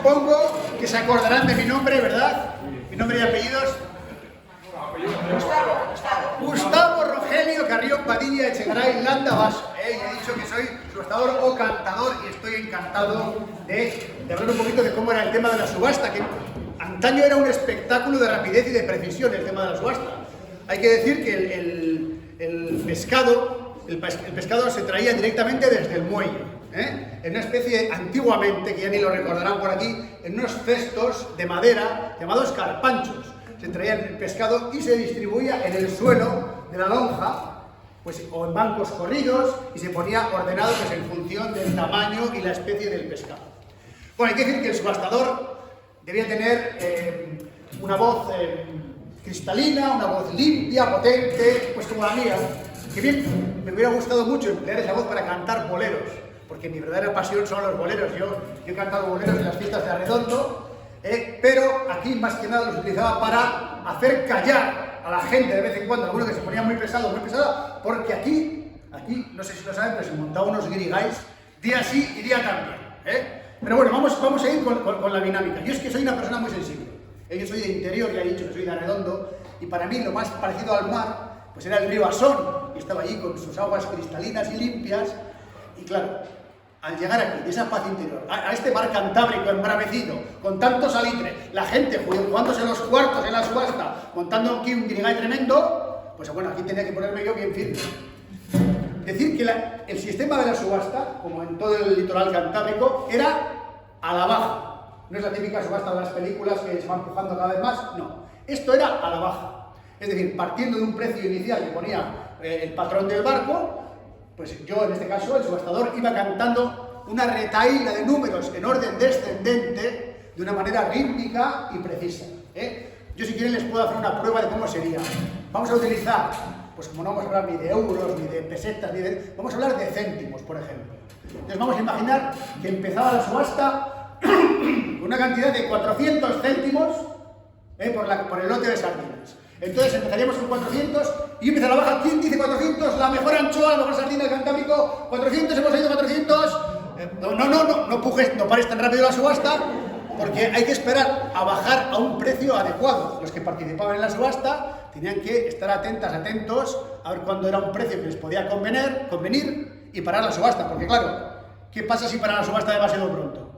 supongo que se acordarán de mi nombre, ¿verdad? Mi nombre y apellidos. Gustavo Rogelio Carrión Padilla Echegaray Landa Vaso. He dicho que soy subastador o cantador y estoy encantado de hablar un poquito de cómo era el tema de la subasta, que antaño era un espectáculo de rapidez y de precisión el tema de la subasta. Hay que decir que el pescado se traía directamente desde el muelle, en una especie, antiguamente, que ya ni lo recordarán por aquí, en unos cestos de madera llamados carpanchos. Se traía el pescado y se distribuía en el suelo de la lonja, pues, o en bancos corridos, y se ponía ordenado pues, en función del tamaño y la especie del pescado. Bueno, hay que decir que el subastador debía tener una voz cristalina, una voz limpia, potente, pues como la mía. Que bien, me hubiera gustado mucho emplear esa voz para cantar boleros, porque mi verdadera pasión son los boleros. Yo he cantado boleros en las fiestas de Arredondo, pero aquí más que nada los utilizaba para hacer callar a la gente de vez en cuando, alguno que se ponía muy pesada, porque aquí, no sé si lo saben, pero se montaban unos guirigais día sí y día también, Pero bueno, vamos a ir con la dinámica. Yo es que soy una persona muy sensible. Yo soy de interior, ya he dicho que soy de Arredondo, y para mí lo más parecido al mar pues era el río Asón, y estaba allí con sus aguas cristalinas y limpias, y claro, al llegar aquí, de esa paz interior, a este mar Cantábrico embravecido, con tanto salitre, la gente jugándose los cuartos en la subasta, montando aquí un guirigay tremendo, pues bueno, aquí tenía que ponerme yo bien firme. Decir que el sistema de la subasta, como en todo el litoral cantábrico, era a la baja. No es la típica subasta de las películas que se va empujando cada vez más, no. Esto era a la baja. Es decir, partiendo de un precio inicial que ponía el patrón del barco, pues yo, en este caso, el subastador, iba cantando una retahíla de números en orden descendente de una manera rítmica y precisa. Yo, si quieren, les puedo hacer una prueba de cómo sería. Vamos a utilizar, pues como no vamos a hablar ni de euros, ni de pesetas, vamos a hablar de céntimos, por ejemplo. Entonces vamos a imaginar que empezaba la subasta con una cantidad de 400 céntimos por el lote de sardinas. Entonces empezaríamos con 400 y empieza la baja. ¿Quién dice 400? La mejor anchoa, la mejor sardina del Cantábrico. 400, hemos salido 400. No pujes, no pares tan rápido la subasta, porque hay que esperar a bajar a un precio adecuado. Los que participaban en la subasta tenían que estar atentos a ver cuándo era un precio que les podía convenir y parar la subasta. Porque claro, ¿qué pasa si paran la subasta demasiado pronto?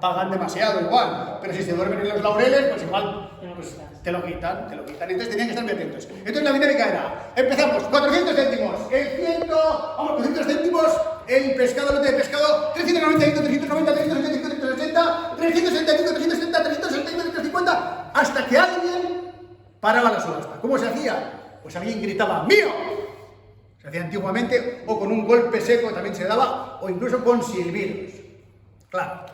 Pagan demasiado igual, pero si se duermen en los laureles, pues igual pues, te lo quitan. Entonces tenían que estar muy atentos. Entonces la dinámica era, empezamos, 400 céntimos, el 400 céntimos, el pescado, lote de pescado, 395, 390, 375, 380, 375, 370, 375, 350, hasta que alguien paraba la subasta. ¿Cómo se hacía? Pues alguien gritaba, ¡mío! Se hacía antiguamente, o con un golpe seco también se daba, o incluso con silbidos. Claro.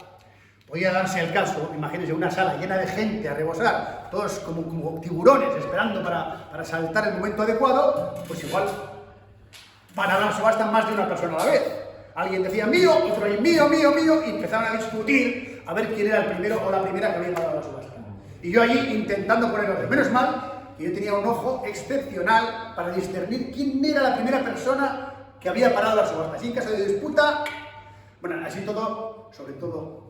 Podía darse el caso, imagínense, una sala llena de gente a rebosar, todos como tiburones esperando para saltar el momento adecuado, pues igual paraban la subasta más de una persona a la vez. Alguien decía mío, otro ahí mío, y empezaban a discutir a ver quién era el primero o la primera que había parado la subasta. Y yo allí intentando poner orden. Menos mal que yo tenía un ojo excepcional para discernir quién era la primera persona que había parado la subasta. Así en caso de disputa, bueno, así todo, sobre todo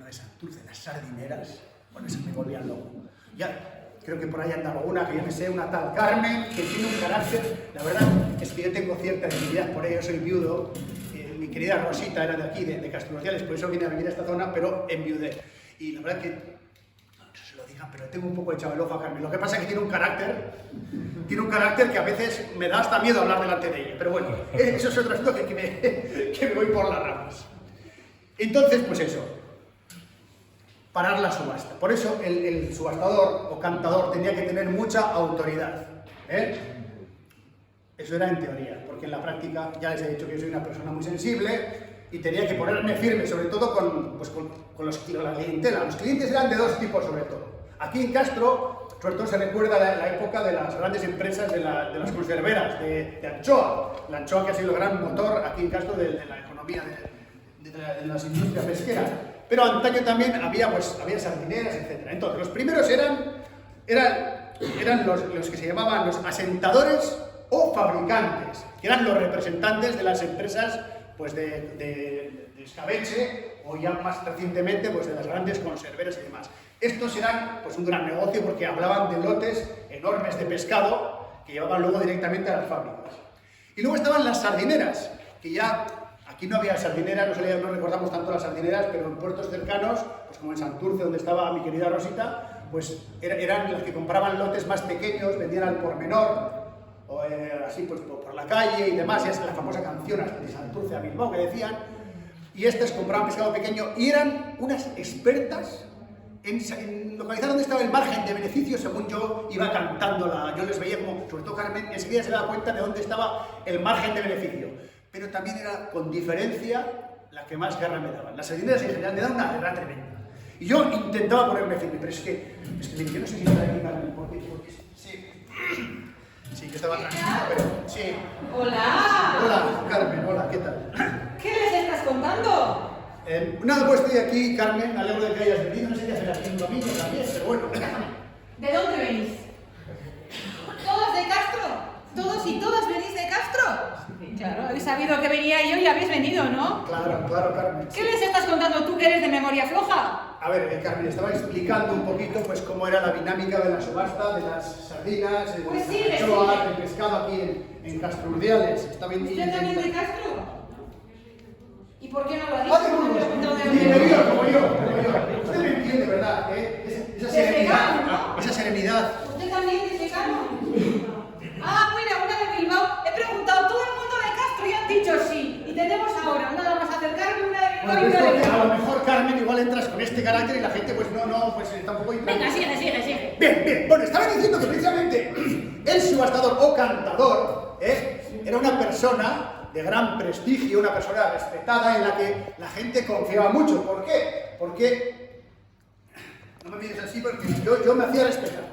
de Santurce, las sardineras, bueno, esas me volvían loco. Ya, creo que por ahí anda alguna, que yo me sé, una tal Carmen, que tiene un carácter, la verdad es que yo tengo cierta debilidad por ello, soy viudo, mi querida Rosita era de aquí, de Castellurciales, por eso vine a vivir a esta zona, pero enviudé. Y la verdad que, no se lo digan, pero tengo un poco echado el ojo a Carmen. Lo que pasa es que tiene un carácter que a veces me da hasta miedo hablar delante de ella, pero bueno, eso es otro asunto que me voy por las ramas. Entonces, pues eso. Parar la subasta. Por eso el subastador o cantador tenía que tener mucha autoridad. Eso era en teoría, porque en la práctica ya les he dicho que yo soy una persona muy sensible y tenía que ponerme firme, sobre todo con la clientela. Los clientes eran de dos tipos, sobre todo. Aquí en Castro, sobre todo se recuerda la época de las grandes empresas de las conserveras, de anchoa. La anchoa que ha sido el gran motor aquí en Castro de la economía de las industrias pesqueras. Pero antaño también había sardineras, etc. Entonces, los primeros eran los que se llamaban los asentadores o fabricantes, que eran los representantes de las empresas pues, de escabeche o ya más recientemente pues de las grandes conserveras y demás. Estos eran pues un gran negocio porque hablaban de lotes enormes de pescado que llevaban luego directamente a las fábricas. Y luego estaban las sardineras, que ya aquí no había sardineras, no recordamos tanto las sardineras, pero en puertos cercanos, pues como en Santurce, donde estaba mi querida Rosita, pues eran las que compraban lotes más pequeños, vendían al por menor, o así pues por la calle y demás, y es la famosa canción de Santurce a Bilbao que decían, y estas compraban pescado pequeño y eran unas expertas en localizar dónde estaba el margen de beneficio según yo iba cantándola. Yo les veía como, sobre todo Carmen, enseguida se daba cuenta de dónde estaba el margen de beneficio. Pero también era, con diferencia, la que más guerra me daban. Las sardineras en general me daban una guerra tremenda. Y yo intentaba ponerme firme, pero es que yo no sé si está aquí, Carmen, porque sí, que estaba tranquila, pero sí. ¡Hola! Hola, Carmen, hola, ¿qué tal? ¿Qué les estás contando? Nada, pues estoy aquí, Carmen, me alegro de que hayas venido, no sé qué hacer aquí un domingo también, pero bueno. ¿De dónde venís? ¿Todos de Castro? ¿Todos y todas venís de Castro? Claro, habéis sabido que venía yo y habéis venido, ¿no? Claro, Carmen. ¿Qué les estás contando tú que eres de memoria floja? A ver, Carmen, estaba explicando un poquito pues cómo era la dinámica de la subasta, de las sardinas, de Pues las sigue. anchoas, del pescado aquí en Castro Urdiales. ¿Usted también de Castro? ¿Y por qué no lo ha dicho? ¡Ah, de Burgos! Bienvenido, como yo. Usted me entiende, ¿verdad? Esa serenidad. ¿no? Esa serenidad. ¿Usted también es de Cano? Ah, mira, una de Bilbao. He preguntado todo el mundo de Castro y han dicho sí. Y tenemos ahora nada más acercarme una de Bilbao y una de Bilbao. A lo mejor, Carmen, igual entras con este carácter y la gente pues está un poco... Venga, sigue. Bien. Bueno, estaba diciendo que precisamente el subastador o cantador era una persona de gran prestigio, una persona respetada en la que la gente confiaba mucho. ¿Por qué? Porque, no me mires así porque yo me hacía respetar.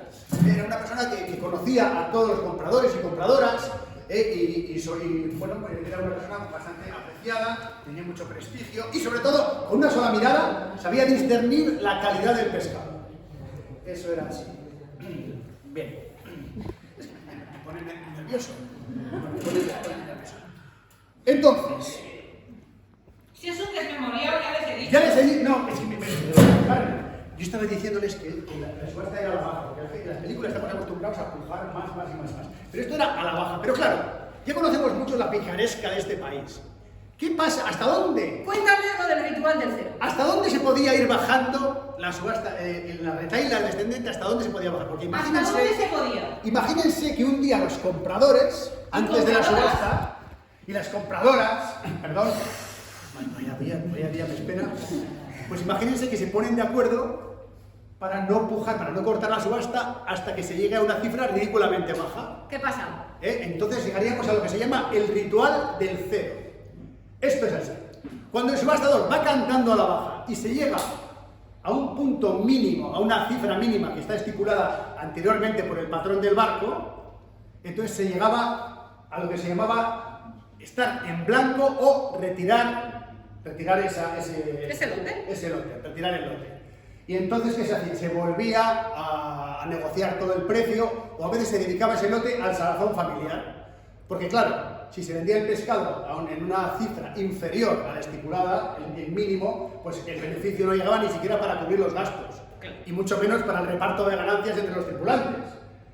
Era una persona que conocía a todos los compradores y compradoras bueno, pues era una persona bastante apreciada, tenía mucho prestigio y sobre todo, con una sola mirada, sabía discernir la calidad del pescado. Eso era así. Bien. Es que me pone nervioso. Entonces, Si es un desmemoriado, ya les he dicho. ya les he dicho, no, es que yo estaba diciéndoles que la subasta era a la baja, porque en las películas estamos acostumbrados a pujar más. Pero esto era a la baja. Pero claro, ya conocemos mucho la picaresca de este país. ¿Qué pasa? ¿Hasta dónde? Cuéntame lo del ritual del cero. ¿Hasta dónde se podía ir bajando la subasta, en la retahíla descendente, hasta dónde se podía bajar? Porque ¿Hasta dónde se podía? Imagínense que un día los compradores, antes de la subasta, y las compradoras, perdón, vaya día me espera, pues imagínense que se ponen de acuerdo para no pujar, para no cortar la subasta hasta que se llegue a una cifra ridículamente baja. ¿Qué pasa? Entonces llegaríamos a lo que se llama el ritual del cero. Esto es así. Cuando el subastador va cantando a la baja y se llega a un punto mínimo, a una cifra mínima que está estipulada anteriormente por el patrón del barco, entonces se llegaba a lo que se llamaba estar en blanco o retirar ese lote, retirar el lote. Y entonces, ¿qué se hacía? Se volvía a negociar todo el precio, o a veces se dedicaba ese lote al salazón familiar. Porque claro, si se vendía el pescado en una cifra inferior a la estipulada, el mínimo, pues el beneficio no llegaba ni siquiera para cubrir los gastos. Y mucho menos para el reparto de ganancias entre los tripulantes.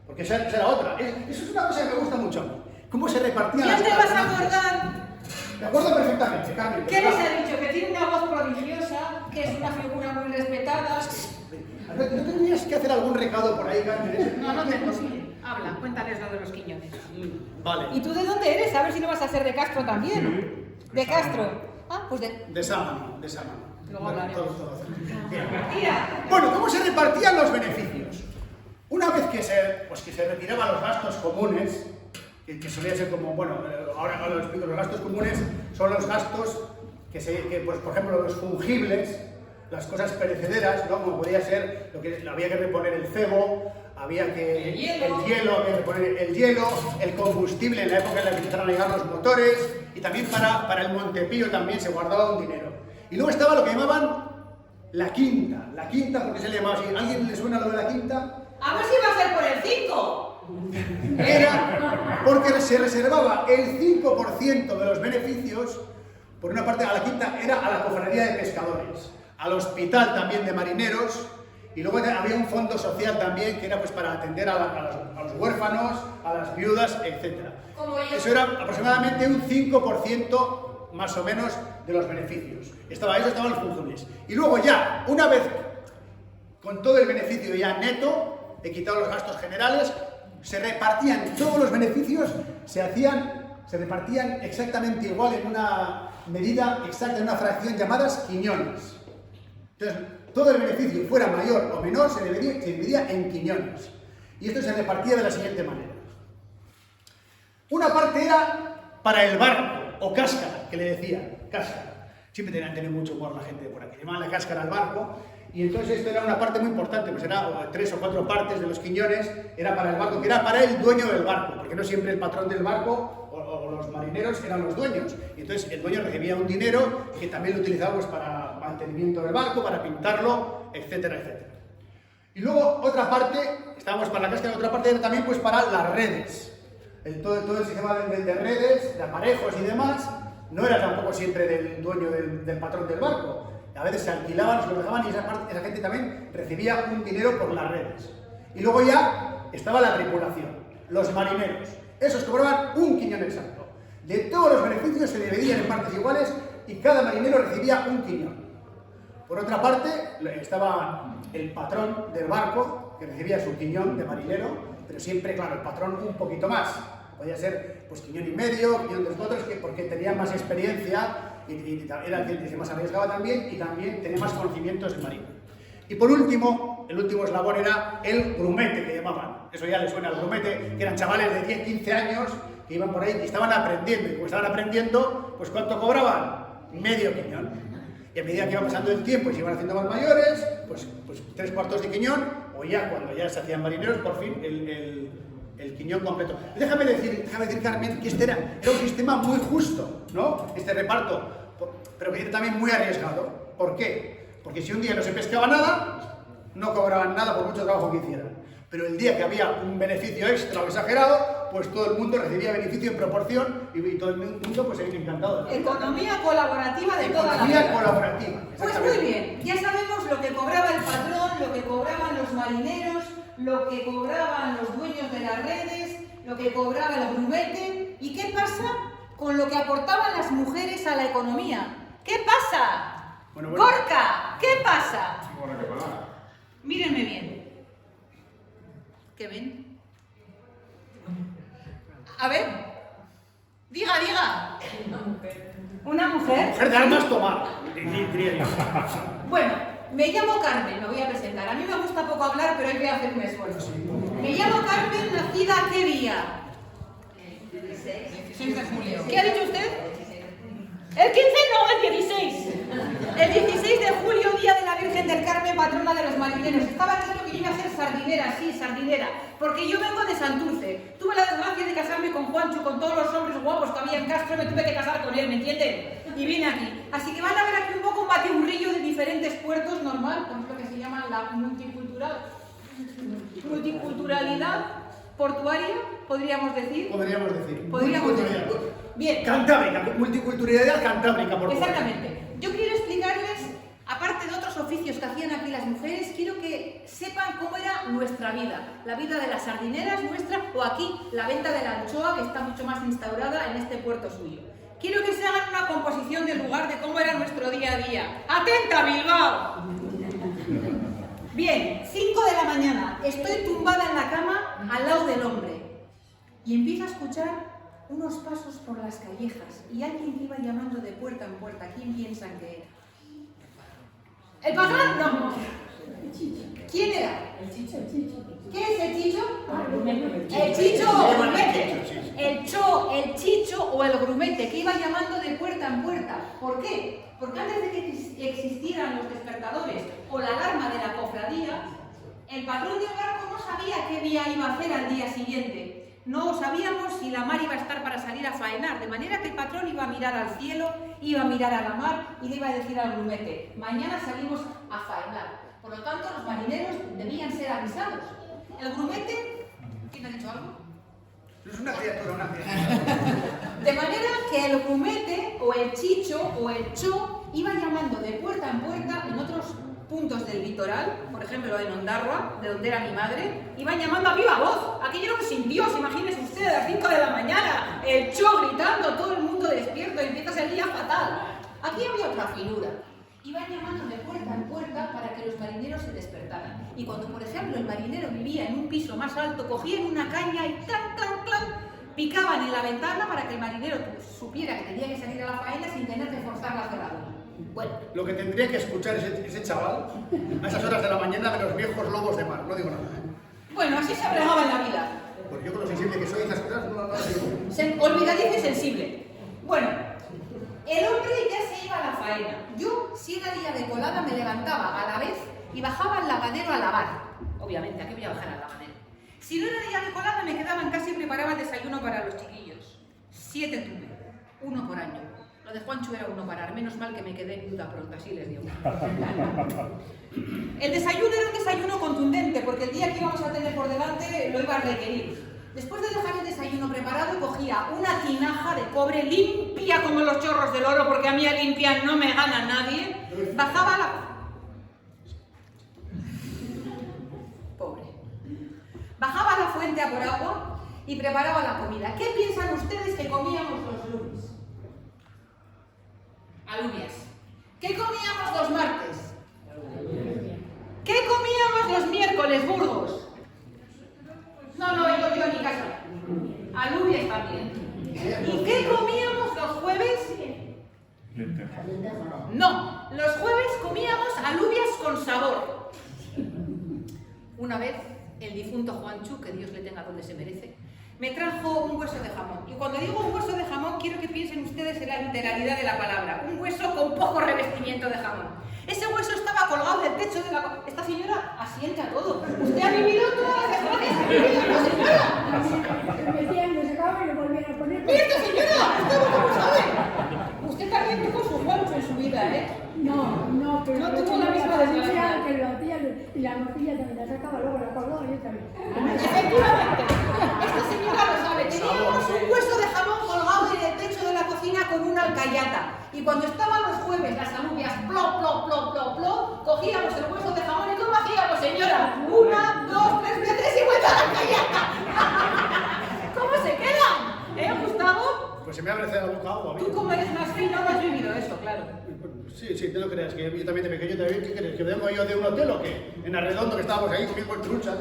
Porque esa era otra. Eso es una cosa que me gusta mucho a mí. ¿Cómo se repartían las ¿Ya te vas a ganancias? acordar? Me acuerdo perfectamente, Carmen. ¿Qué les ha dicho? Que tiene una voz prodigiosa, que es una figura muy respetada. ¿No tendrías que hacer algún recado por ahí, Carmen? No tengo, sí. Habla, cuéntales lo de los Quiñones. Vale. ¿Y tú de dónde eres? A ver si no vas a ser de Castro también. Sí. ¿De Castro? Ah, pues de... De Sámano. Luego hablaremos. Bien. Tía. Bueno, ¿cómo se repartían los beneficios? Una vez que se retiraban los gastos comunes, que solía ser como, bueno, ahora lo explico, los gastos comunes son los gastos pues, por ejemplo, los fungibles, las cosas perecederas, ¿no? Como podía ser, había que reponer el cebo, había que... El hielo. había que reponer el hielo, el combustible en la época en la que empezaron a llegar los motores, y también para el Montepío también se guardaba un dinero. Y luego estaba lo que llamaban la quinta, ¿por qué se le llamaba así? ¿Alguien le suena lo de la quinta? A ver si va a ser por el 5. Era porque se reservaba el 5% de los beneficios Por una parte, a la quinta era a la cofradía de pescadores, al hospital también de marineros, y luego había un fondo social también que era pues para atender a los huérfanos, a las viudas, etc. Eso era aproximadamente un 5% más o menos de los beneficios. Eso estaban los funciones. Y luego ya, una vez con todo el beneficio ya neto, he quitado los gastos generales, se repartían todos los beneficios, se repartían exactamente igual en una medida exacta, en una fracción llamadas quiñones. Entonces, todo el beneficio, fuera mayor o menor, se dividía en quiñones. Y esto se repartía de la siguiente manera. Una parte era para el barco, o cáscara, que le decían, cáscara. Siempre tenían que tener mucho humor la gente de por aquí. Llamaban la cáscara al barco, y entonces esto era una parte muy importante, pues era 3 o 4 partes de los quiñones, era para el barco, que era para el dueño del barco, porque no siempre el patrón del barco o los marineros eran los dueños. Y entonces el dueño recibía un dinero que también lo utilizaba pues, para mantenimiento del barco, para pintarlo, etcétera, etcétera. Y luego otra parte, estábamos para la cáscara, otra parte era también pues para las redes. Todo el sistema de redes, de aparejos y demás, no era tampoco siempre del dueño del patrón del barco. A veces se alquilaban, se lo dejaban y esa gente también recibía un dinero por las redes. Y luego ya estaba la tripulación, los marineros. Esos cobraban un quiñón exacto. De todos los beneficios se dividían en partes iguales y cada marinero recibía un quiñón. Por otra parte, estaba el patrón del barco, que recibía su quiñón de marinero, pero siempre, claro, el patrón un poquito más. Podía ser pues quiñón y medio, quiñón de los otros, porque tenía más experiencia y era el que más arriesgaba también y también tenía más conocimientos de marino. Y por último, el último eslabón era el grumete, que llamaban. Eso ya les suena al grumete, que eran chavales de 10, 15 años que iban por ahí y estaban aprendiendo. Y como estaban aprendiendo, pues ¿cuánto cobraban? Medio quiñón. Y a medida que iba pasando el tiempo y se iban haciendo más mayores, pues 3/4 de quiñón, o ya cuando ya se hacían marineros, por fin el quiñón completo. Déjame decir, Carmen, que este era un sistema muy justo, ¿no? Este reparto, pero que era también muy arriesgado. ¿Por qué? Porque si un día no se pescaba nada, no cobraban nada por mucho trabajo que hicieran. Pero el día que había un beneficio extra o exagerado, pues todo el mundo recibía beneficio en proporción y todo el mundo pues encantado. Economía colaborativa de toda la vida. Economía colaborativa. Pues muy bien, ya sabemos lo que cobraba el patrón, lo que cobraban los marineros, lo que cobraban los dueños de las redes, lo que cobraba el grumete. ¿Y qué pasa con lo que aportaban las mujeres a la economía? ¿Qué pasa? Bueno. Gorka, ¿qué pasa? Mírenme bien. ¿Qué ven? A ver. Diga. ¿Una mujer? Mujer de armas tomar, diría yo. Bueno, me llamo Carmen, me voy a presentar. A mí me gusta poco hablar, pero hay que hacer un esfuerzo. Me llamo Carmen, nacida ¿qué día? 16 de julio. ¿Qué ha dicho usted? El 15 no, el 16. El 16 de julio, día de la Virgen del Carmen, patrona de los marineros. Estaba claro que yo iba a ser sardinera, sí, sardinera, porque yo vengo de Santurce. Tuve la desgracia de casarme con Juancho, con todos los hombres guapos que había en Castro, me tuve que casar con él, ¿me entienden? Y vine aquí. Así que van a ver aquí un poco un batiburrillo de diferentes puertos, normal, con lo que se llama la multiculturalidad portuaria, podríamos decir. Podríamos decir. Bien. Cantábrica, multiculturalidad cantábrica, por favor. Exactamente. Yo quiero explicarles, aparte de otros oficios que hacían aquí las mujeres, quiero que sepan cómo era nuestra vida. La vida de las sardineras nuestra, o aquí la venta de la anchoa, que está mucho más instaurada en este puerto suyo. Quiero que se hagan una composición del lugar de cómo era nuestro día a día. ¡Atenta, Bilbao! Bien, 5 de la mañana. Estoy tumbada en la cama al lado del hombre. Y empiezo a escuchar unos pasos por las callejas y alguien que iba llamando de puerta en puerta. ¿Quién piensan que era? ¿El patrón? No. ¿Quién era? El Chicho. ¿Qué es el Chicho? El Chicho o el grumete. El Chicho o el grumete que iba llamando de puerta en puerta. ¿Por qué? Porque antes de que existieran los despertadores o la alarma de la cofradía, el patrón del barco no sabía qué día iba a hacer al día siguiente. No sabíamos si la mar iba a estar para salir a faenar, de manera que el patrón iba a mirar al cielo, iba a mirar a la mar y le iba a decir al grumete: mañana salimos a faenar. Por lo tanto, los marineros debían ser avisados. El grumete... ¿Quién ha dicho algo? Es una criatura, De manera que el grumete, o el chicho, o el cho, iba llamando de puerta en puerta en otros puntos del litoral, por ejemplo en Ondarroa, de donde era mi madre, iban llamando a viva voz. Aquello era que sin Dios, imagínense usted, a las 5 de la mañana, el cho gritando, todo el mundo despierto y empieza el día fatal. Aquí había otra finura. Iban llamando de puerta en puerta para que los marineros se despertaran. Y cuando, por ejemplo, el marinero vivía en un piso más alto, cogían una caña y clan, clan, clan, picaban en la ventana para que el marinero supiera que tenía que salir a la faena sin tener que forzar la cerradura. Bueno. Lo que tendría que escuchar ese chaval a esas horas de la mañana de los viejos lobos de mar, no digo nada. Bueno, así se bregaba en la vida. Pues yo con lo sensible que soy, esas cosas no las digo. Olvidadizo y sensible. Bueno, el hombre ya se iba a la faena. Yo, si era día de colada, me levantaba a la vez y bajaba al lavadero a lavar. Obviamente, ¿a qué voy a bajar al lavadero? Si no era día de colada, me quedaba en casa y preparaba el desayuno para los chiquillos. 7 tuve, 1 por año. Lo de Juancho era 1 parar, menos mal que me quedé viuda pronto, así les digo. El desayuno era un desayuno contundente, porque el día que íbamos a tener por delante lo iba a requerir. Después de dejar el desayuno preparado, cogía una tinaja de cobre limpia como los chorros del oro, porque a mí a limpia no me gana nadie. Bajaba la... Pobre. Bajaba a la fuente a por agua y preparaba la comida. ¿Qué piensan ustedes que comíamos los lunes? Alubias. ¿Qué comíamos los martes? ¿Qué comíamos los miércoles, Burgos? No, yo ni casa. Alubias también. ¿Y qué comíamos los jueves? No, los jueves comíamos alubias con sabor. Una vez, el difunto Juanchu, que Dios le tenga donde se merece, me trajo un hueso de jamón. Y cuando digo un hueso de jamón, quiero que piensen ustedes en la literalidad de la palabra. Un hueso con poco revestimiento de jamón. Ese hueso estaba colgado del techo de la... Esta señora asienta todo. Usted ha vivido todas las desgracias que ha vivido, ¿no, señora? Me decían que se acaba y lo volvían a poner. ¡Mira esta señora! ¿Usted cómo sabe? Usted también tuvo su Juancho en su vida, ¿eh? No, pero no tuvo la misma desgracia. que lo hacían y la morcilla también la sacaba, luego la colgaba y yo también. Efectivamente, esta señora lo sabe. Teníamos un hueso de jamón colgado en el techo de la cocina con una alcayata. Y cuando estaban los jueves las alubias, plop, plop, plop, plop, plop, cogíamos el hueso de jamón y ¿cómo hacíamos, señora? 1, 2, 3 veces y vuelta a la alcayata. ¿Cómo se quedan? Gustavo? Pues se me abre la boca agua a mí. Tú como eres más fino no has vivido eso, claro. Sí, te lo creas, que yo también de pequeño también, ¿qué crees? ¿Que vengo yo de un hotel o qué? En Arredondo que estábamos ahí comiendo trucha.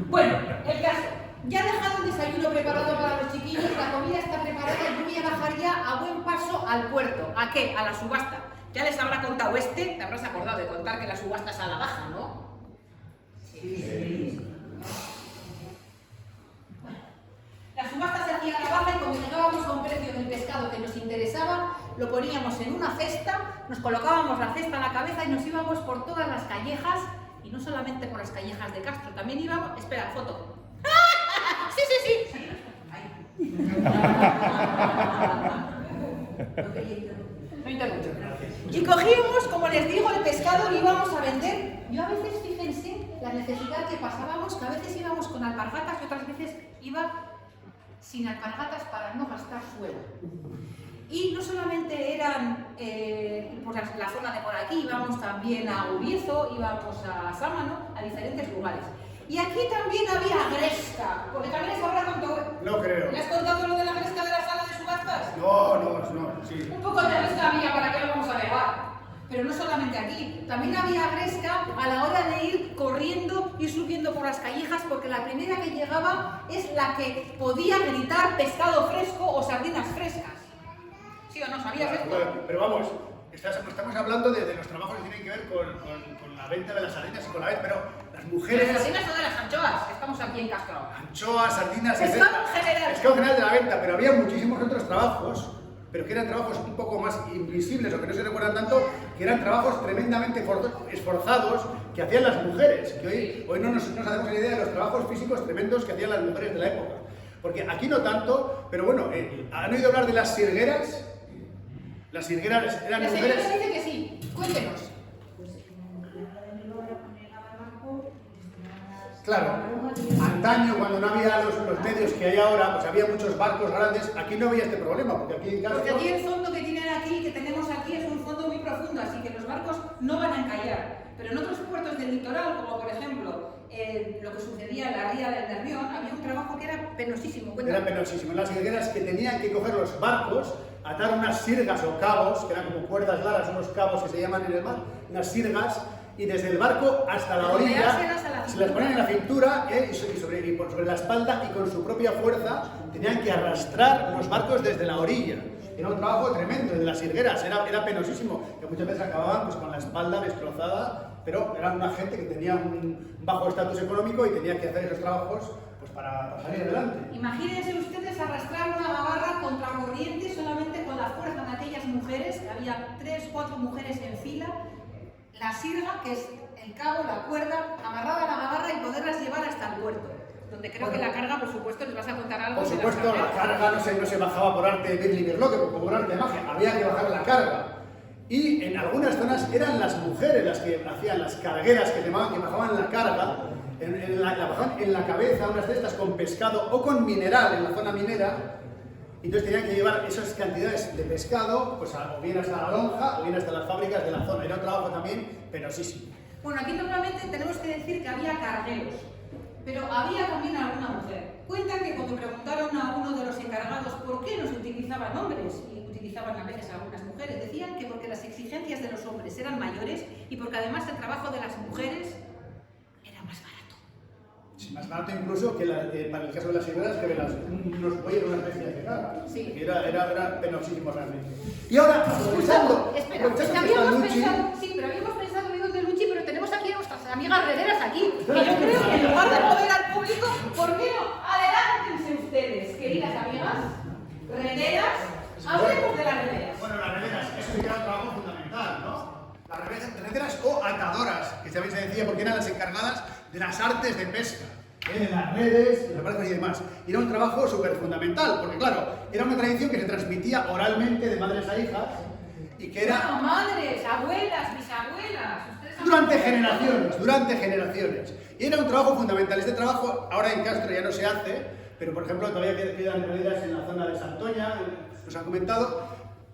Bueno, el caso. Ya dejado el desayuno preparado para los chiquillos, la comida está preparada y yo voy a bajar ya a buen paso al puerto. ¿A qué? A la subasta. Ya les habrá contado te habrás acordado de contar que la subasta es a la baja, ¿no? Sí. Bueno, la subasta se hacía a la baja y cuando llegábamos a un precio del pescado que nos interesaba, lo poníamos en una cesta, nos colocábamos la cesta en la cabeza y nos íbamos por todas las callejas, y no solamente por las callejas de Castro, también íbamos... Espera, foto. Sí. No interrumpo. Y cogíamos, como les digo, el pescado y íbamos a vender. Yo a veces, fíjense, la necesidad que pasábamos, que a veces íbamos con alpargatas y otras veces iba sin alpargatas para no gastar suelo. Y no solamente eran por la zona de por aquí, íbamos también a Ubiezo, íbamos a Sámano, a diferentes lugares. Y aquí también había gresca, porque también les habrá contado... No creo. ¿Le has contado lo de la gresca de la sala de subastas? No, sí. Un poco de gresca había, ¿para qué lo vamos a negar? Pero no solamente aquí, también había gresca a la hora de ir corriendo y subiendo por las callejas, porque la primera que llegaba es la que podía gritar pescado fresco o sardinas frescas. ¿Sí o no? ¿Sabías esto? Pero vamos, estamos hablando de los trabajos que tienen que ver con la venta de las sardinas y con la venta, pero las mujeres... ¿De las sardinas o de las anchoas? Estamos aquí en Castro. Anchoas, sardinas... Pescado en general. Pescado en general de la venta, pero había muchísimos otros trabajos, pero que eran trabajos un poco más invisibles o que no se recuerdan tanto, que eran trabajos tremendamente esforzados que hacían las mujeres, que hoy no nos hacemos la idea de los trabajos físicos tremendos que hacían las mujeres de la época. Porque aquí no tanto, pero bueno, ¿han oído hablar de las sirgueras? Las sirgueras eran La mujeres... señora dice que sí. Cuéntenos. Claro, antaño cuando no había los medios que hay ahora, pues había muchos barcos grandes, aquí no había este problema, porque aquí en Castro... Porque aquí el fondo que tienen aquí, que tenemos aquí, es un fondo muy profundo, así que los barcos no van a encallar. Pero en otros puertos del litoral, como por ejemplo lo que sucedía en la ría del Nervión, había un trabajo que era penosísimo. Era penosísimo. En las higueras que tenían que coger los barcos, atar unas sirgas o cabos, que eran como cuerdas largas, unos cabos que se llaman en el mar, unas sirgas, y desde el barco hasta la orilla se las ponían en la cintura y sobre la espalda, y con su propia fuerza tenían que arrastrar los barcos desde la orilla. Era un trabajo tremendo, de las sirgueras, era penosísimo, que muchas veces acababan pues, con la espalda destrozada, pero eran una gente que tenía un bajo estatus económico y tenía que hacer esos trabajos pues, para salir adelante. Imagínense ustedes arrastrar una gabarra contra corriente solamente con la fuerza de aquellas mujeres, que había 3 o 4 mujeres en fila, la sirga, que es el cabo, la cuerda, amarrada a la gabarra y poderlas llevar hasta el puerto. Donde creo que la carga, por supuesto, les vas a contar algo. Por supuesto, la carga no se bajaba por arte de Birli Birloque, como por arte de magia, había que bajar la carga. Y en algunas zonas eran las mujeres las que hacían las cargueras, que bajaban la carga, la bajaban en la cabeza, unas de estas con pescado o con mineral en la zona minera. Entonces tenían que llevar esas cantidades de pescado, pues o bien hasta la lonja o bien hasta las fábricas de la zona. Era un trabajo también penosísimo. Bueno, aquí normalmente tenemos que decir que había cargueros, pero había también alguna mujer. Cuentan que cuando preguntaron a uno de los encargados por qué no se utilizaban hombres y utilizaban a veces a algunas mujeres, decían que porque las exigencias de los hombres eran mayores y porque además el trabajo de las mujeres era más barato. Sí, más barato incluso que para el caso de las higueras, que unos bueyes, unas bestias de carga. Sí. Era penosísimo realmente. Y ahora, aprovechando... Espera, habíamos pensado ir donde Luchi, pero tenemos aquí a nuestras amigas rederas aquí. Y yo creo que en lugar de mover al público, ¿por qué no? Adelántense ustedes, queridas amigas, rederas. Hablemos de las rederas. Bueno, las rederas, eso era un trabajo fundamental, ¿no? Las rederas o atadoras, que también se decía porque eran las encargadas de las artes de pesca, de las redes, de las barcas y demás. Y era un trabajo súper fundamental, porque claro, era una tradición que se transmitía oralmente de madres a hijas y que era... Bueno, madres, abuelas, bisabuelas... Durante generaciones. Y era un trabajo fundamental. Este trabajo ahora en Castro ya no se hace, pero por ejemplo todavía quedan rederas en la zona de Santoña, nos han comentado.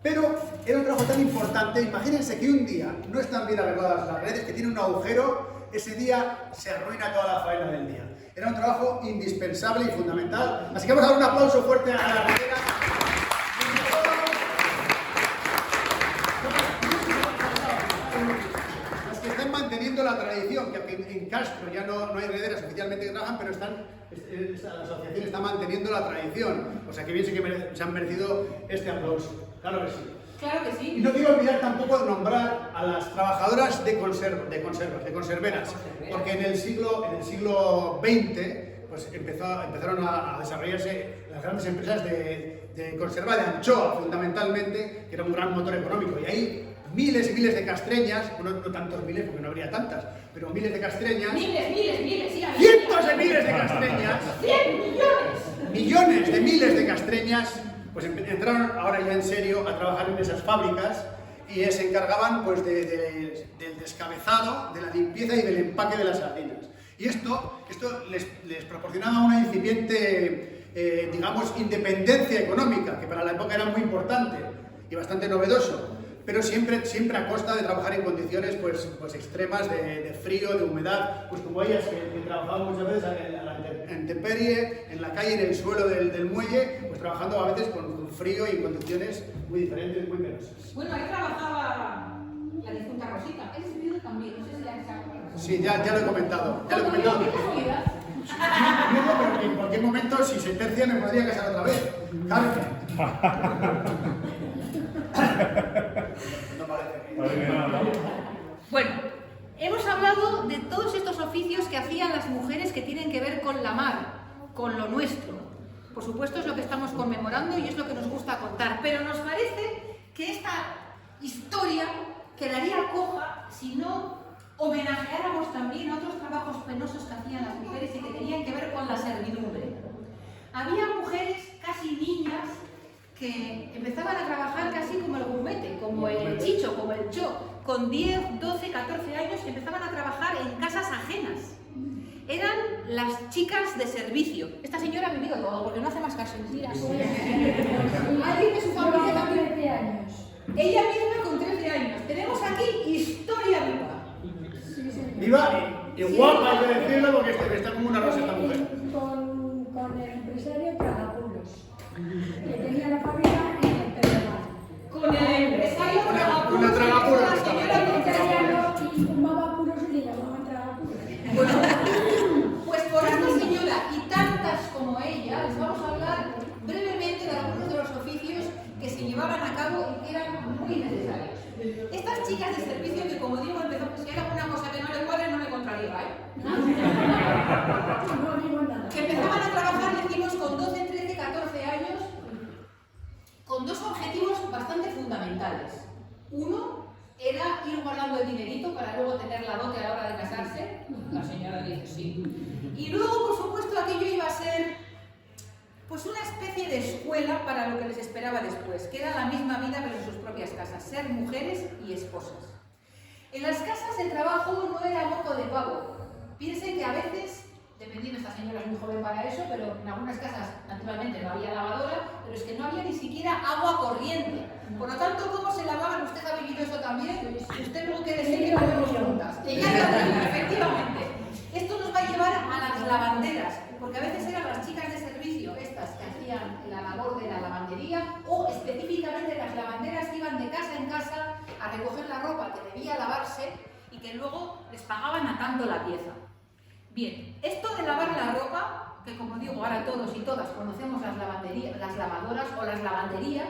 Pero era un trabajo tan importante. Imagínense que un día no están bien arregladas las redes, que tiene un agujero, ese día se arruina toda la faena del día. Era un trabajo indispensable y fundamental. Así que vamos a dar un aplauso fuerte a las rederas. Las que están manteniendo la tradición, que en Castro ya no hay rederas oficialmente que trabajan, pero la asociación está manteniendo la tradición. O sea que bien sí que se han merecido este aplauso. Claro que sí. Claro que sí. Y no quiero olvidar tampoco de nombrar a las trabajadoras de conserveras, porque en el siglo XX pues empezaron a desarrollarse las grandes empresas de conserva de anchoa, fundamentalmente, que era un gran motor económico. Y ahí miles y miles de castreñas, no tantos miles porque no habría tantas, pero miles de castreñas. Miles, sí. Cientos de miles de castreñas. 100 millones. Millones de miles de castreñas. Pues entraron ahora ya en serio a trabajar en esas fábricas y se encargaban pues del descabezado, de la limpieza y del empaque de las sardinas. Y esto les proporcionaba una incipiente, digamos, independencia económica, que para la época era muy importante y bastante novedoso, pero siempre a costa de trabajar en condiciones pues extremas de frío, de humedad, pues como ellas que trabajaban muchas veces a la intemperie, en la calle, en el suelo del muelle, pues trabajando a veces con frío y en condiciones muy diferentes, muy penosas. Bueno, ahí trabajaba la difunta Rosita. Él es viudo también, no sé si la han sacado. Sí, ya lo he comentado. ¿Qué casualidad? Pero que en cualquier momento, si se tercia, me podría casar otra vez. Carmen. No parece. Bueno, hemos hablado de todos estos oficios que hacían las mujeres que tienen que ver con la mar, con lo nuestro. Por supuesto es lo que estamos conmemorando y es lo que nos gusta contar, pero nos parece que esta historia quedaría coja si no homenajeáramos también a otros trabajos penosos que hacían las mujeres y que tenían que ver con la servidumbre. Había mujeres, casi niñas, que empezaban a trabajar casi como el gourmete, como el chicho, como el cho, con 10, 12, 14 años empezaban a trabajar en casas ajenas. Eran las chicas de servicio. Esta señora ha vivido todo, porque no hace más caso, mentiras. Alguien de su familia también 13 años. Ella misma con 13 años. Tenemos aquí historia viva. Sí, señor. Viva y guapa, hay que decirlo, porque está como una rosa esta mujer. Con el empresario Tragapulos, que tenía la fábrica en el Pedregal. Con el empresario Tragapulos. Una Tragapulos. La señora con 13 años. Y fumaba puros y le llamaban Tragapulos. Bueno, pues por esta señora y tantas como ella, les vamos a hablar brevemente de algunos de los oficios que se llevaban a cabo y que eran muy necesarios. Estas chicas de servicio que, como digo, empezó, si hay alguna cosa que no le cuadre, no me contradiga, ¿eh? No digo nada. Que empezaban a trabajar, decimos, con 12, 13, 14 años, con dos objetivos bastante fundamentales. Uno era ir guardando el dinerito para luego tener la dote a la hora de casarse. La señora dice sí. Y luego, por supuesto, aquello iba a ser pues una especie de escuela para lo que les esperaba después, que era la misma vida pero en sus propias casas, ser mujeres y esposas. En las casas el trabajo no era moco de pavo. Piensen que a veces, dependiendo, esta señora es muy joven para eso, pero en algunas casas naturalmente no había lavadora, pero es que no había ni siquiera agua corriente. Por lo tanto, ¿cómo se lavaban? ¿Usted ha vivido eso también? Usted luego que decir que podemos juntas. Efectivamente. Esto nos va a llevar a las lavanderas, porque a veces eran las chicas de servicio, estas que hacían la labor de la lavandería, o específicamente las lavanderas que iban de casa en casa a recoger la ropa que debía lavarse y que luego les pagaban a tanto la pieza. Bien, esto de lavar la ropa, que como digo, ahora todos y todas conocemos las lavadoras o las lavanderías,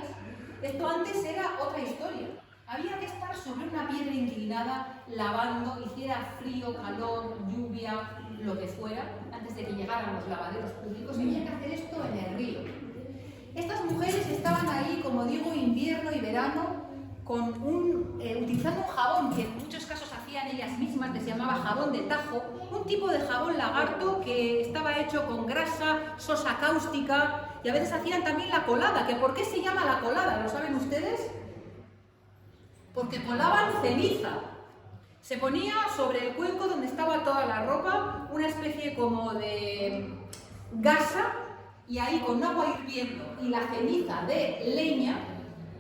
esto antes era otra historia. Había que estar sobre una piedra inclinada, lavando, hiciera frío, calor, lluvia, lo que fuera, antes de que llegaran los lavaderos públicos, había que hacer esto en el río. Estas mujeres estaban ahí, como digo, invierno y verano, utilizando un jabón que en muchos casos hacían ellas mismas, que se llamaba jabón de tajo, un tipo de jabón lagarto que estaba hecho con grasa, sosa cáustica, y a veces hacían también la colada, que ¿por qué se llama la colada? ¿Lo saben ustedes? Porque colaban ceniza. Se ponía sobre el cuenco donde estaba toda la ropa una especie como de gasa, y ahí con agua hirviendo y la ceniza de leña,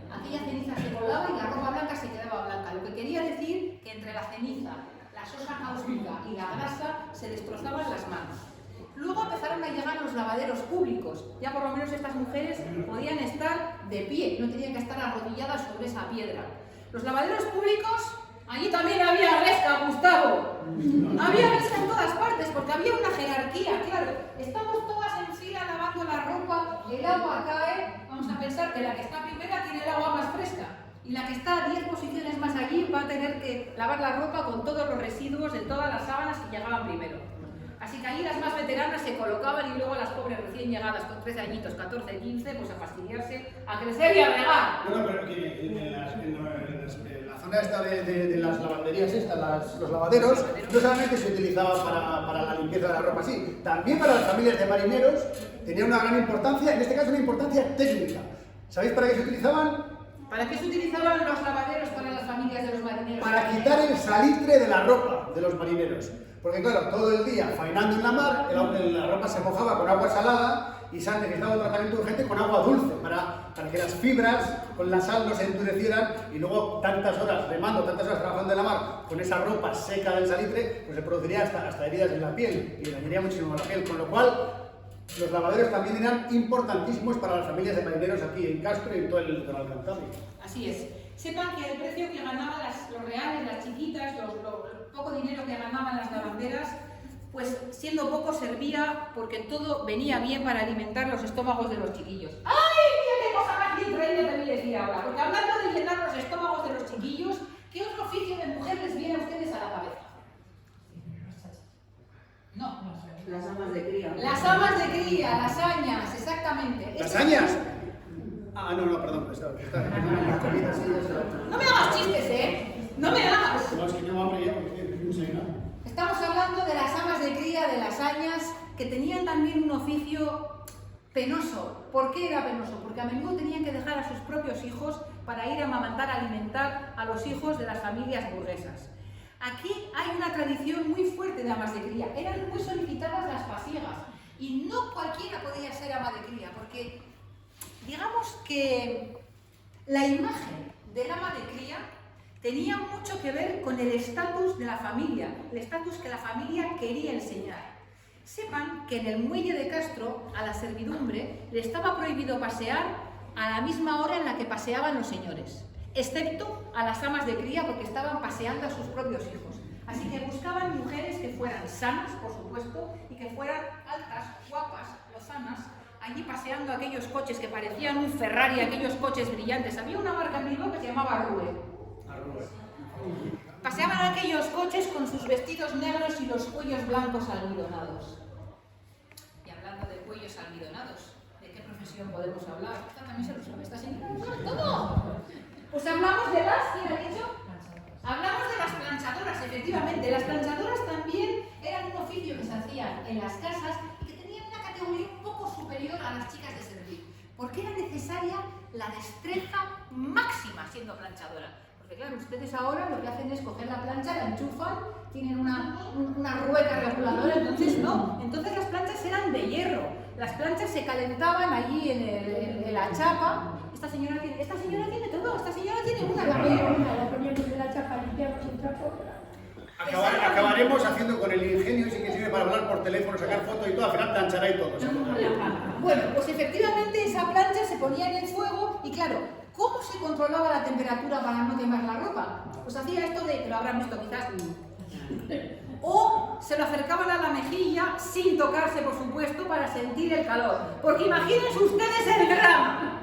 aquella ceniza se colaba y la ropa blanca se quedaba blanca. Lo que quería decir que entre la ceniza, la sosa cáustica y la grasa se destrozaban las manos. Luego empezaron a llegar los lavaderos públicos. Ya por lo menos estas mujeres podían estar de pie, no tenían que estar arrodilladas sobre esa piedra. Los lavaderos públicos, allí también había resca, Gustavo. Había resca en todas partes, porque había una jerarquía, claro. Estamos todas en fila lavando la ropa y el agua cae. Vamos a pensar que la que está primera tiene el agua más fresca. Y la que está 10 posiciones más allí va a tener que lavar la ropa con todos los residuos de todas las sábanas que llegaban primero. Así que allí las más veteranas se colocaban y luego las pobres recién llegadas con 13 añitos, 14, 15, pues a fastidiarse, a crecer y a regar. Bueno, pero que en la zona esta de las lavanderías los lavaderos, no solamente se utilizaban para la limpieza de la ropa así, también para las familias de marineros tenía una gran importancia, en este caso una importancia técnica. ¿Sabéis para qué se utilizaban? ¿Para qué se utilizaban los lavaderos para las familias de los marineros? Para quitar el salitre de la ropa de los marineros. Porque claro, todo el día faenando en la mar, la ropa se mojaba con agua salada y se necesitaba un tratamiento urgente con agua dulce para que las fibras con la sal no se endurecieran, y luego tantas horas remando, tantas horas trabajando en la mar con esa ropa seca del salitre, pues se produciría hasta heridas en la piel y dañaría muchísimo la piel, con lo cual los lavaderos también eran importantísimos para las familias de marineros aquí en Castro y en todo el litoral cantábrico. Así es. Sepan que el precio que ganaban los reales, las chiquitas, el poco dinero que ganaban las lavanderas, pues siendo poco servía porque todo venía bien para alimentar los estómagos de los chiquillos. ¡Ay, mira qué cosa más bien traída te voy a decir ahora! Porque hablando de llenar los estómagos de los chiquillos, ¿qué otro oficio de mujer les viene a ustedes a la cabeza? No. Las amas de cría. Las amas de cría, las añas, exactamente. ¿Las añas? Ah, no, perdón. No me hagas chistes, ¿eh? No me hagas. No, es que yo hambre ya porque no sé nada. Estamos hablando de las amas de cría, de las añas, que tenían también un oficio penoso. ¿Por qué era penoso? Porque a menudo tenían que dejar a sus propios hijos para ir a amamantar, a alimentar a los hijos de las familias burguesas. Aquí hay una tradición muy fuerte de amas de cría. Eran muy solicitadas las pasiegas y no cualquiera podía ser ama de cría, porque digamos que la imagen del ama de cría tenía mucho que ver con el estatus de la familia, el estatus que la familia quería enseñar. Sepan que en el muelle de Castro, a la servidumbre, le estaba prohibido pasear a la misma hora en la que paseaban los señores, excepto a las amas de cría, porque estaban paseando a sus propios hijos. Así que buscaban mujeres que fueran sanas, por supuesto, y que fueran altas, guapas, lozanas, allí paseando aquellos coches que parecían un Ferrari, aquellos coches brillantes. Había una marca en Bilbao que se llamaba Rue. Paseaban aquellos coches con sus vestidos negros y los cuellos blancos almidonados. Y hablando de cuellos almidonados, ¿de qué profesión podemos hablar? Esta también se lo sabe, esta señora lo sabe todo. Pues hablamos de las, ¿quién ha dicho? Hablamos de las planchadoras, efectivamente. Las planchadoras también eran un oficio que se hacía en las casas y que tenía una categoría un poco superior a las chicas de servir, porque era necesaria la destreza máxima siendo planchadora. Porque claro, ustedes ahora lo que hacen es coger la plancha, la enchufan, tienen una rueca reguladora, entonces no. Entonces las planchas eran de hierro. Las planchas se calentaban allí en la chapa. Esta señora tiene todo, esta señora tiene una también. La poníamos en la chapa, limpiamos un trapo. Acabaremos haciendo con el ingenio ese que sirve para hablar por teléfono, sacar fotos y todo, al final planchará y todo. Bueno, pues efectivamente esa plancha se ponía en el fuego y claro, ¿cómo se controlaba la temperatura para no quemar la ropa? Pues hacía esto de, que lo habrán visto quizás, o se lo acercaban a la mejilla sin tocarse, por supuesto, para sentir el calor. Porque imagínense ustedes el drama.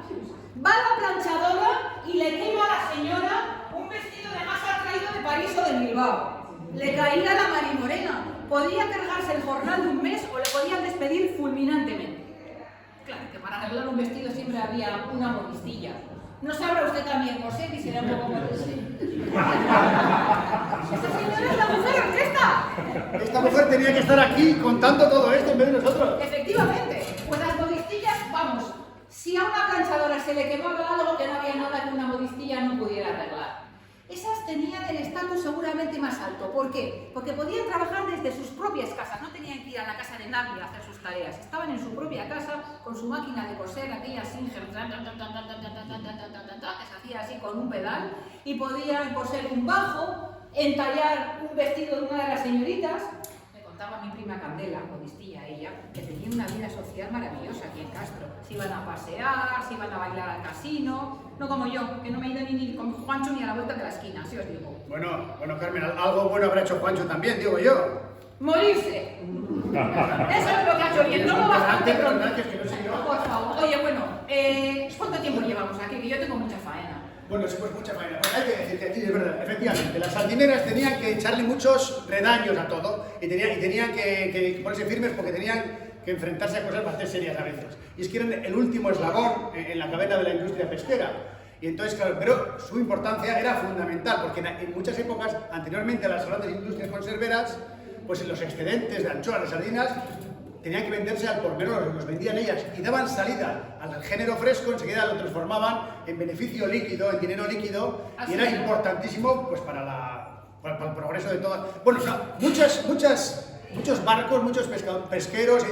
Va la planchadora y le quema a la señora un vestido de masa traído de París o de Bilbao. Le caía la marimorena. Podía cargarse el jornal de un mes o le podían despedir fulminantemente. Claro que para arreglar un vestido siempre había una modistilla. ¿No sabrá usted también coser y será un poco modesta? ¡Esta señora es la mujer orquesta! Esta mujer tenía que estar aquí contando todo esto en vez de nosotros. Efectivamente, pues las modistillas, vamos, si a una planchadora se le quemaba algo, que no había nada que una modistilla no pudiera arreglar. Esas tenían el estatus seguramente más alto. ¿Por qué? Porque podían trabajar desde sus propias casas, no tenían que ir a la casa de nadie a hacer sus tareas.Estaban en su propia casa con su máquina de coser, aquella Singer, que se hacía así con un pedal, y podían coser un bajo, entallar un vestido de una de las señoritas. Me contaba mi prima Candela, modistilla ella, que tenía una vida social maravillosa aquí en Castro. Se iban a pasear, se iban a bailar al casino. No como yo, que no me he ido ni con Juancho ni a la vuelta de la esquina, así os digo. Bueno, Carmen, algo bueno habrá hecho Juancho también, digo yo. ¡Morirse! Eso es lo que ha hecho bien, no bastante pronto. Por favor. Oye, bueno, ¿cuánto tiempo llevamos aquí? Que yo tengo mucha faena. Bueno, sí, pues mucha faena. Pues hay que decir que aquí es verdad, efectivamente, las sardineras tenían que echarle muchos redaños a todo y tenían que ponerse firmes porque tenían que enfrentarse a cosas bastante serias a veces. Y es que eran el último eslabón en la cadena de la industria pesquera. Y entonces, claro, pero su importancia era fundamental, porque en muchas épocas, anteriormente a las grandes industrias conserveras, pues los excedentes de anchoas, de sardinas, tenían que venderse al por menor, los vendían ellas y daban salida al género fresco, enseguida lo transformaban en beneficio líquido, en dinero líquido, y era importantísimo pues para el progreso de todas. Bueno, o sea, muchos barcos, muchos pesqueros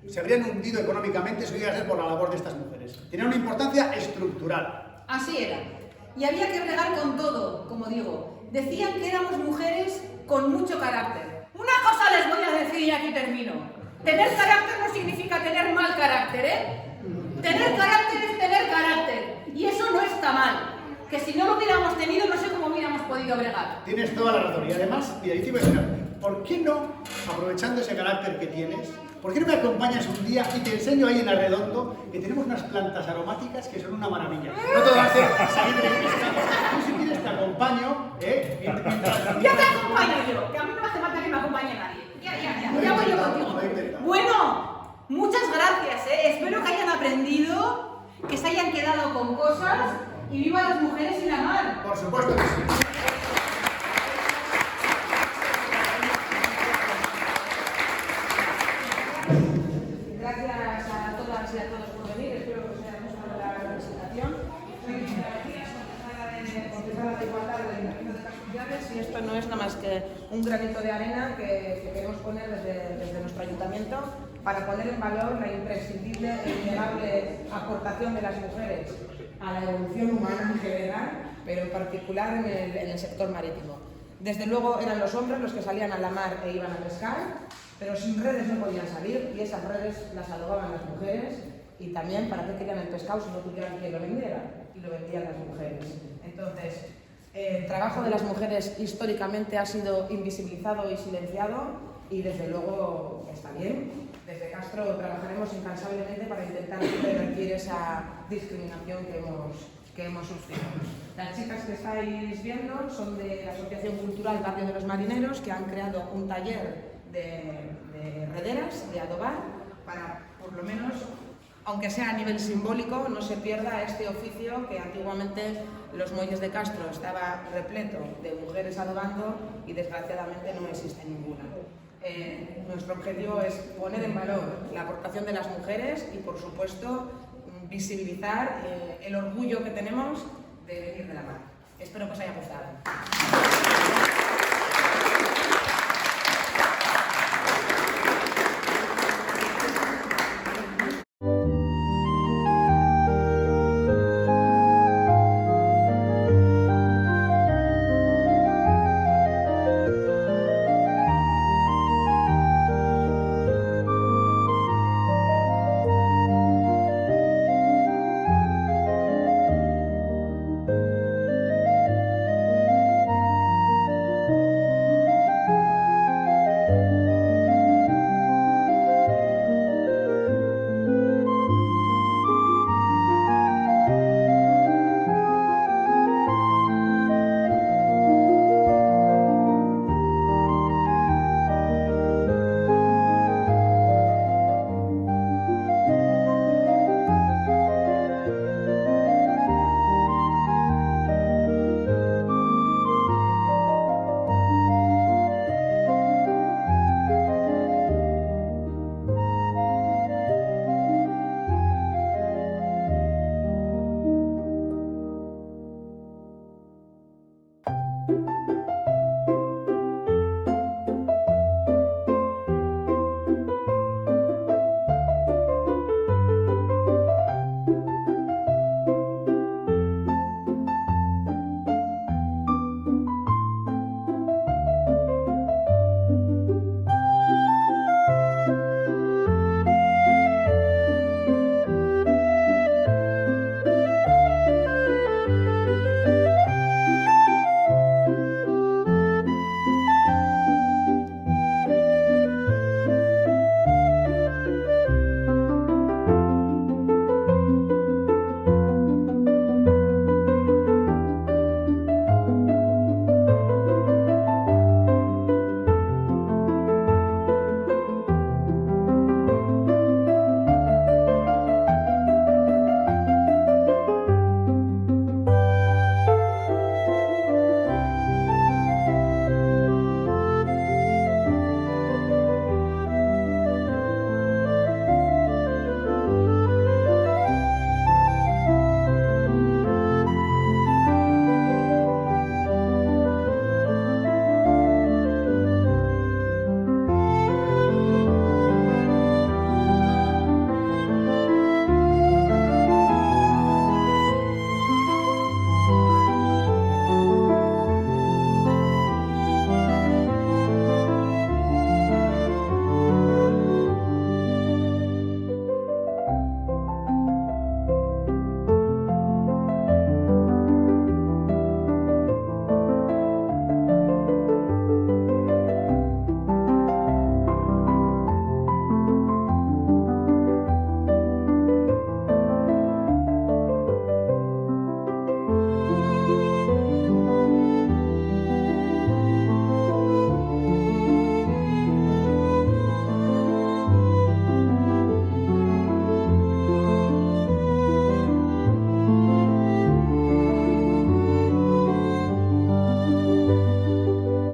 se habrían hundido económicamente si hubiera sido por la labor de estas mujeres. Tenían una importancia estructural. Así era. Y había que bregar con todo, como digo. Decían que éramos mujeres con mucho carácter. Una cosa les voy a decir y aquí termino. Tener carácter no significa tener mal carácter, ¿eh? Tener carácter es tener carácter. Y eso no está mal. Que si no lo hubiéramos tenido, no sé cómo hubiéramos podido bregar. Tienes toda la razón. Y además, mira, te iba a decir, ¿por qué no, aprovechando ese carácter que tienes, por qué no me acompañas un día y te enseño ahí en Arredondo que tenemos unas plantas aromáticas que son una maravilla? No te vas a hacer salir de pescado. Tú si quieres te acompaño, Ya te acompaño yo, que a mí no me hace falta que me acompañe nadie. Ya voy yo contigo. Bueno, muchas gracias, espero que hayan aprendido, que se hayan quedado con cosas y viva las mujeres sin la mar. Por supuesto que sí. Gracias a todas y a todos por venir, espero que os haya gustado la presentación. Soy Cristina García, consejera de Igualdad del Ayuntamiento de Castellar y estoy es nada más que un granito de arena que queremos poner desde nuestro ayuntamiento para poner en valor la imprescindible e innegable aportación de las mujeres a la evolución humana en general, pero en particular en el sector marítimo. Desde luego eran los hombres los que salían a la mar e iban a pescar, pero sin redes no podían salir y esas redes las adobaban las mujeres. Y también, ¿para qué querían el pescado si no tuvieran quien lo vendiera? Y lo vendían las mujeres. Entonces, el trabajo de las mujeres históricamente ha sido invisibilizado y silenciado y desde luego está bien. Desde Castro trabajaremos incansablemente para intentar revertir esa discriminación que hemos sufrido. Las chicas que estáis viendo son de la Asociación Cultural Barrio de los Marineros, que han creado un taller de rederas, de adobar, para por lo menos, aunque sea a nivel simbólico, no se pierda este oficio que antiguamente los muelles de Castro estaba repleto de mujeres adobando y desgraciadamente no existe ninguna. Nuestro objetivo es poner en valor la aportación de las mujeres y, por supuesto, visibilizar el orgullo que tenemos de venir de la mar. Espero que os haya gustado.